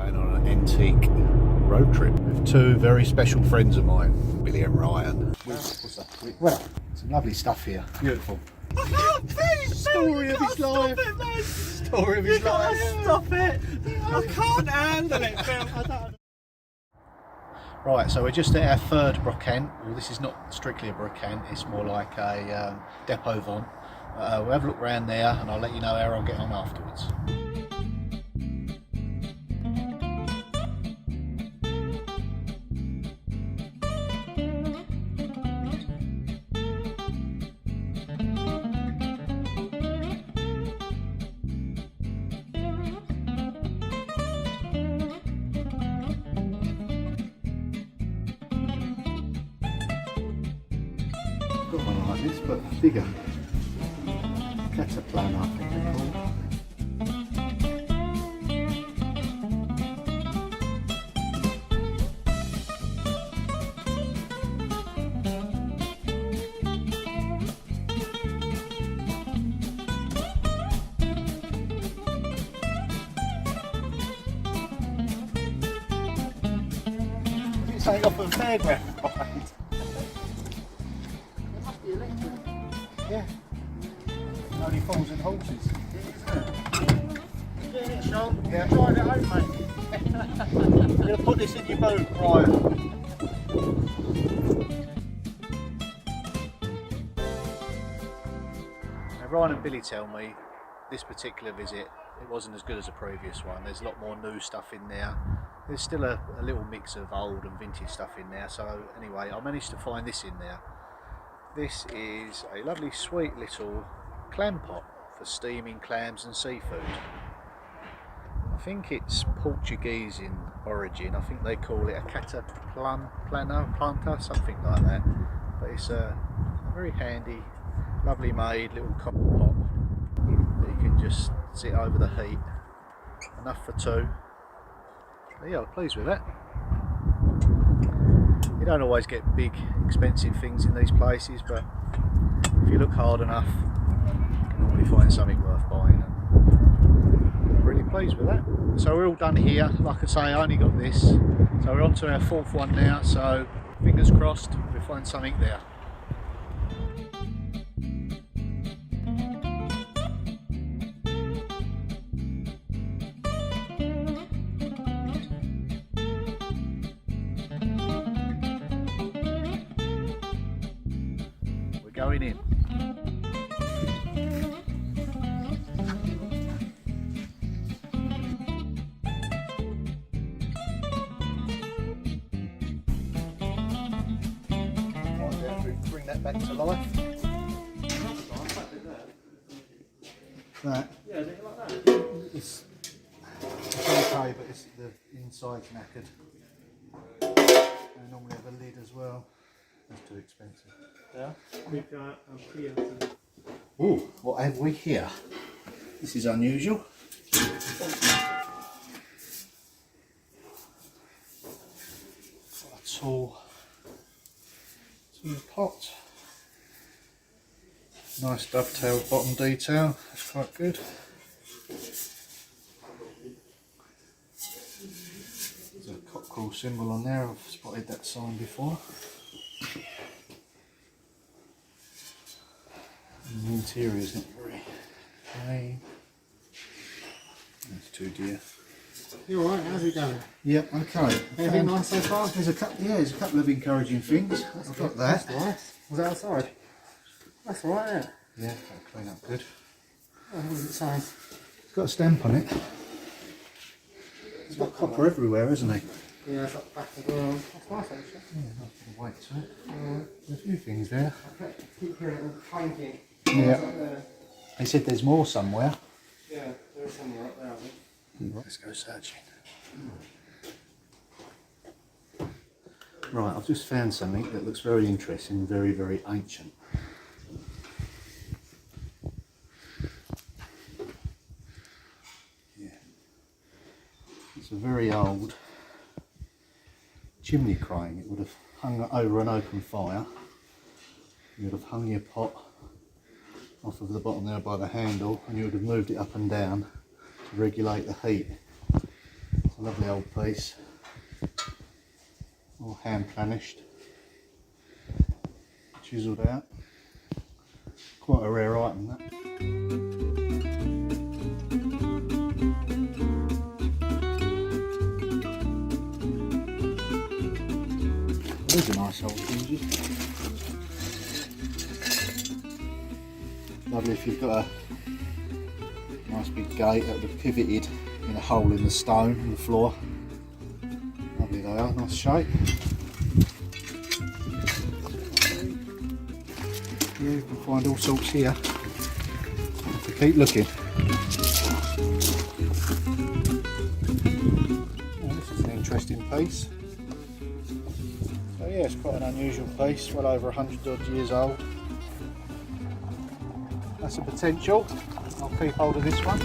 Going on an antique road trip with two very special friends of mine, Billy and Ryan. What's that? Well, some lovely stuff here. Beautiful. Story of his life. Story of his life. Stop it! I can't handle it, Phil. Right, so we're just at our third brocante. Well, this is not strictly a brocante, it's more like a depot vent. We'll have a look around there and I'll let you know how I'll get on afterwards. Got one like this, but bigger. Cataplan, I think they're called. It's something off of a fairground. Yeah. Only fools and horses. Get it, Sean. Yeah. Try it home, mate. I'm going to put this in your boot, Ryan. Now, Ryan and Billy tell me this particular visit, it wasn't as good as the previous one. There's a lot more new stuff in there. There's still a little mix of old and vintage stuff in there. So anyway, I managed to find this in there. This is a lovely sweet little clam pot for steaming clams and seafood. I think it's Portuguese in origin. I think they call it a planta, something like that. But it's a very handy, lovely made little copper pot that you can just sit over the heat. Enough for two. But yeah, I'm pleased with that. You don't always get big, expensive things in these places, but if you look hard enough, you can normally find something worth buying. And I'm really pleased with that. So we're all done here. Like I say, I only got this. So we're on to our fourth one now, so fingers crossed we'll find something there. Going in. Bring that back to life. That. Yeah, is it like that? It's okay, but it's the inside's knackered. I normally have a lid as well. That's too expensive. Yeah. We've got preemptive. Ooh, what have we here? This is unusual. A tall pot. Nice dovetail bottom detail. That's quite good. There's a cockerel symbol on there. I've spotted that sign before. The interior isn't very plain. That's too dear. You alright? How's it going? Yep, okay. Anything nice so far? There's a couple of encouraging things. I've got that. That's nice. Was that outside? That's alright, isn't it? Yeah, that'll clean up good. Oh, what does it say? It's got a stamp on it. It's got copper everywhere, isn't it? Yeah, it's up back as well. That's nice actually. Yeah, nice little weight to it. There's a few things there. I keep hearing it clanking. Yeah. They said there's more somewhere. Yeah, there is somewhere up there, I think. Let's go searching. Right, I've just found something that looks very interesting, very, very ancient. Yeah. It's a very old chimney crane. It would have hung over an open fire. You would have hung your pot off of the bottom there by the handle, and you would have moved it up and down to regulate the heat. So Lovely old piece, all hand planished, chiselled out. Quite a rare item, that. These are nice old hinges. Lovely if you've got a nice big gate that would have pivoted in a hole in the stone in the floor. Lovely they are, nice shape. Yeah, you can find all sorts here. Have to keep looking. Oh, this is an interesting piece. So yeah, it's quite an unusual piece, well over 100 odd years old. That's a potential. I'll keep hold of this one.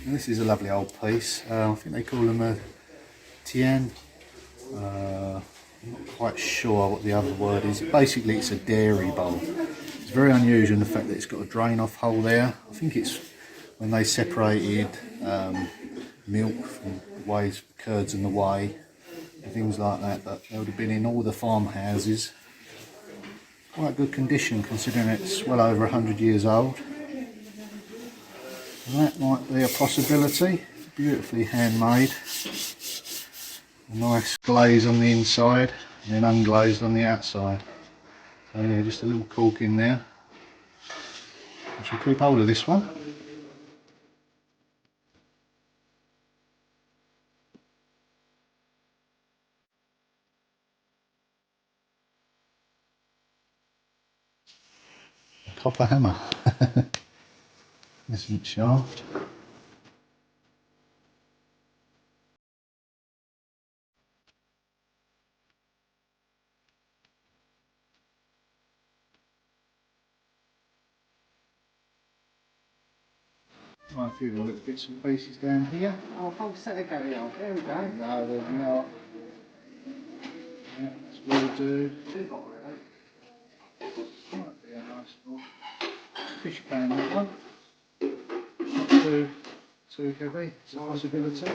And this is a lovely old piece. I think they call them a tian. I'm not quite sure what the other word is. Basically it's a dairy bowl. It's very unusual in the fact that it's got a drain off hole there. I think it's when they separated milk from the curds and the whey and things like that, but they would have been in all the farmhouses. Quite good condition considering it's well over 100 years old. And that might be a possibility. Beautifully handmade. A nice glaze on the inside and then unglazed on the outside. So yeah, just a little cork in there. I shall keep hold of this one. Copper hammer. Isn't shaft. Right, a few little bits and pieces down here. Oh, whole set of going on. There we go. No, there's not. Yeah, that's will do. Might be a nice little fish pan, that one. Not too heavy, it's a possibility.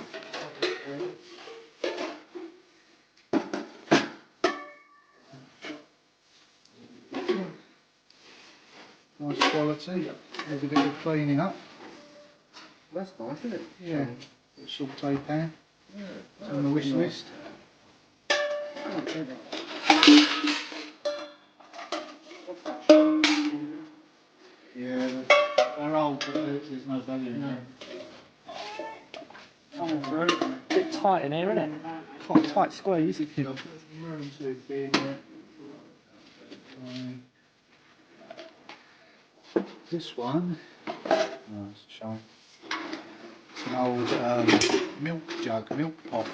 Nice quality, there's a bit of cleaning up. That's nice, isn't it? Yeah, little saute pan. Yeah. It's on the wish list. Yeah, they're old, but there's no value in them. Coming through. A bit tight in here, isn't it? Quite a tight squeeze. Room too big. This one, oh, it's showing. It's an old milk jug, milk pot.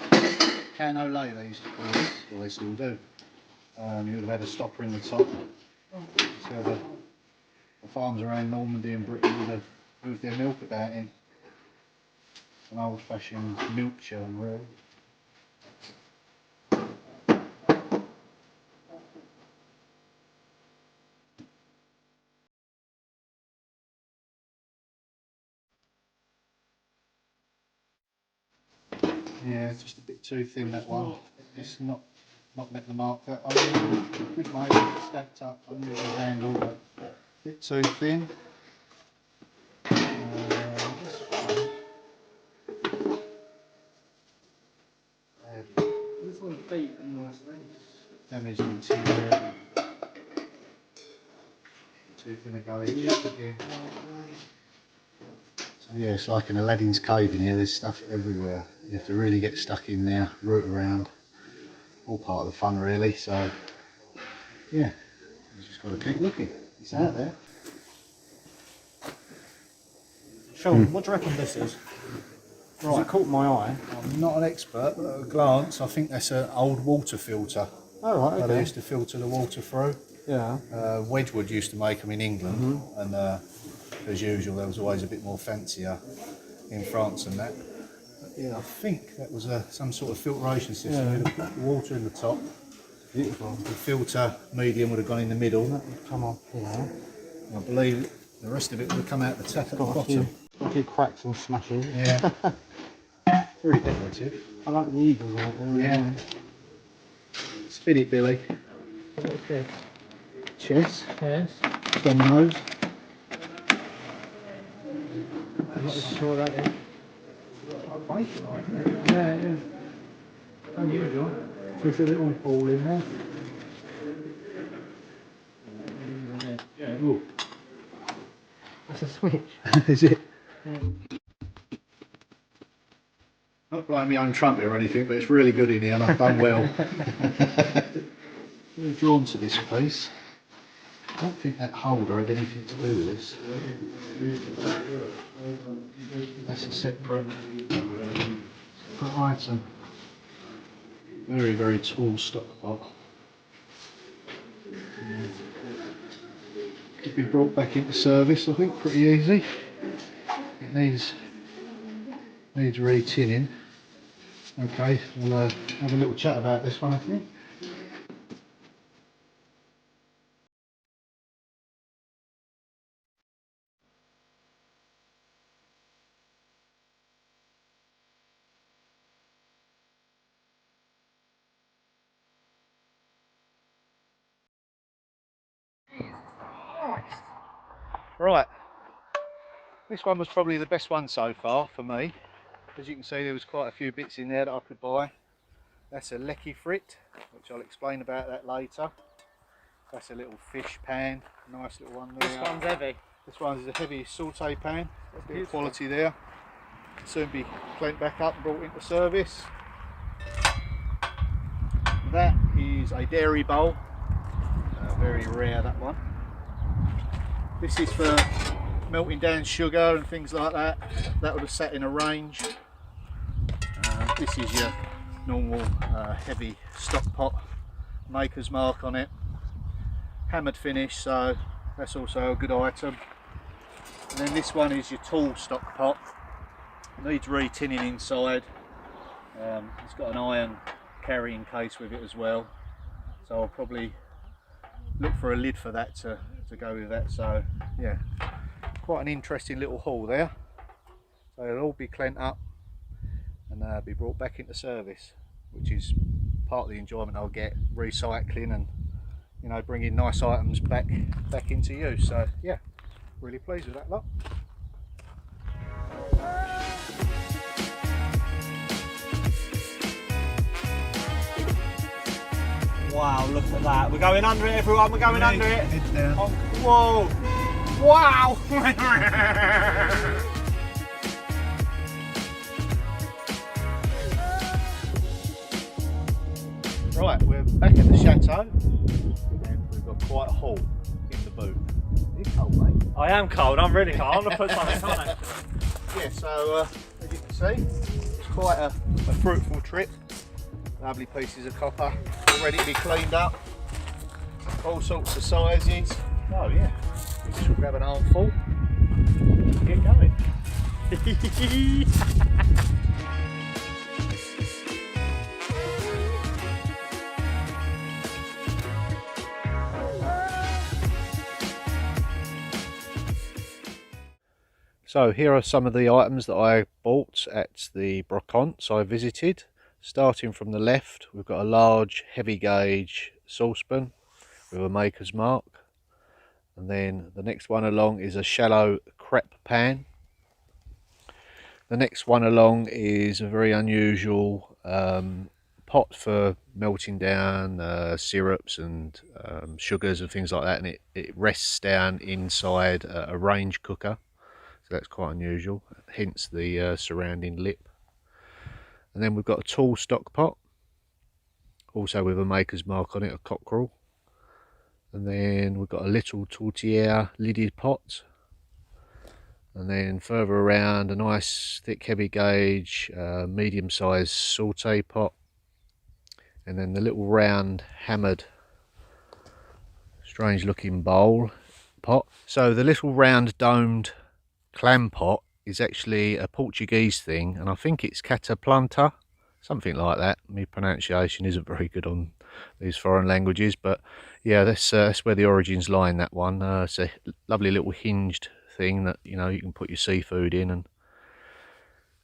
Can au lait they used to call this, or they still do. You would have had a stopper in the top. So the farms around Normandy and Britain would have moved their milk about in. It's an old fashioned milk churn really. Yeah, it's just a bit too thin, that one. It's not met the mark that I good made, stacked up, unusual handle, but a bit too thin. This one. This one's deep and nicely. Damaged interior. Too thin a go again. So yeah, it's like an Aladdin's cave in here, there's stuff everywhere. You have to really get stuck in there, root around. All part of the fun really, so yeah, you just got to keep looking. It's out there. Sean, what do you reckon this is? Right. It caught my eye. I'm not an expert, but at a glance I think that's an old water filter. Oh, right, They okay. used to filter the water through. Yeah. Wedgwood used to make them in England, and as usual there was always a bit more fancier in France than that. But yeah, I think that was some sort of filtration system. Yeah. You'd put the water in the top, Beautiful. The filter medium would have gone in the middle. That would come off here. I believe the rest of it would have come out the tap at the Got bottom. a few cracks and smashes. Yeah. Very decorative. I like the eagles on it. Yeah. Spin it, Billy. What's this? Chess. Yes. Dominoes. I'm not sure what that is. Yeah, yeah. Unusual. There's a little ball in there. Yeah. Ooh. That's a switch. Is it? Yeah. Not blowing my own trumpet or anything, but it's really good in here and I've done well. Really drawn to this piece. I don't think that holder had anything to do with this. That's a separate item. Very, very tall stock pot. Could be brought back into service, I think, pretty easy. It needs re-tinning. Okay, we'll have a little chat about this one, I think. Right, this one was probably the best one so far for me. As you can see, there was quite a few bits in there that I could buy. That's a lecky frit, which I'll explain about that later. That's a little fish pan, nice little one there. This one's heavy. This one is a heavy saute pan, a bit of quality there. Soon be cleaned back up and brought into service. That is a dairy bowl, very rare that one. This is for melting down sugar and things like that. That would have sat in a range. This is your normal heavy stock pot, maker's mark on it. Hammered finish, so that's also a good item. And then this one is your tall stock pot. Needs re-tinning inside. It's got an iron carrying case with it as well. So I'll probably look for a lid for that to go with that. So yeah, quite an interesting little haul there. So it'll all be cleaned up and be brought back into service, which is part of the enjoyment I'll get, recycling and, you know, bringing nice items back into use. So yeah, really pleased with that lot. Wow, look at that. We're going under it, everyone. We're going under it. Head down. Oh, whoa. Wow. Right, we're back at the chateau and we've got quite a haul in the boot. Are you cold, mate? I am cold. I'm really cold. I'm going to put something on it. Yeah, so as you can see, it's quite a fruitful trip. Lovely pieces of copper, all ready to be cleaned up. All sorts of sizes. Oh yeah, we just grab an armful and get going. So here are some of the items that I bought at the brocantes I visited. Starting from the left, we've got a large heavy gauge saucepan with a maker's mark. And then the next one along is a shallow crepe pan. The next one along is a very unusual pot for melting down syrups and sugars and things like that, and it rests down inside a range cooker. So that's quite unusual, hence the surrounding lip. And then we've got a tall stock pot, also with a maker's mark on it, a cockerel. And then we've got a little tortilla lidded pot. And then further around, a nice thick heavy gauge medium sized saute pot. And then the little round hammered strange looking bowl pot. So the little round domed clam pot is actually a Portuguese thing, and I think it's cataplanta, something like that. My pronunciation isn't very good on these foreign languages. But yeah, that's where the origins lie in that one. It's a lovely little hinged thing that, you know, you can put your seafood in and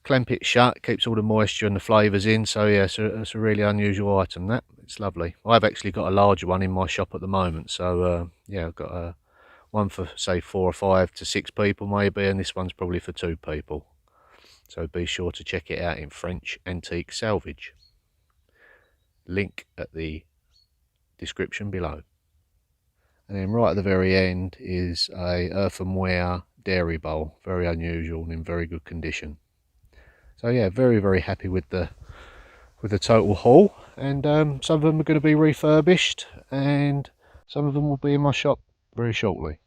clamp it shut, keeps all the moisture and the flavours in. So yeah, it's a really unusual item. That it's lovely. I've actually got a larger one in my shop at the moment. So yeah, I've got one for say 4 or 5 to 6 people maybe, and this one's probably for 2 people. So be sure to check it out in French Antique Salvage. Link at the description below. And then right at the very end is a earthenware dairy bowl, very unusual and in very good condition. So yeah, very happy with the total haul. And some of them are going to be refurbished, and some of them will be in my shop very shortly.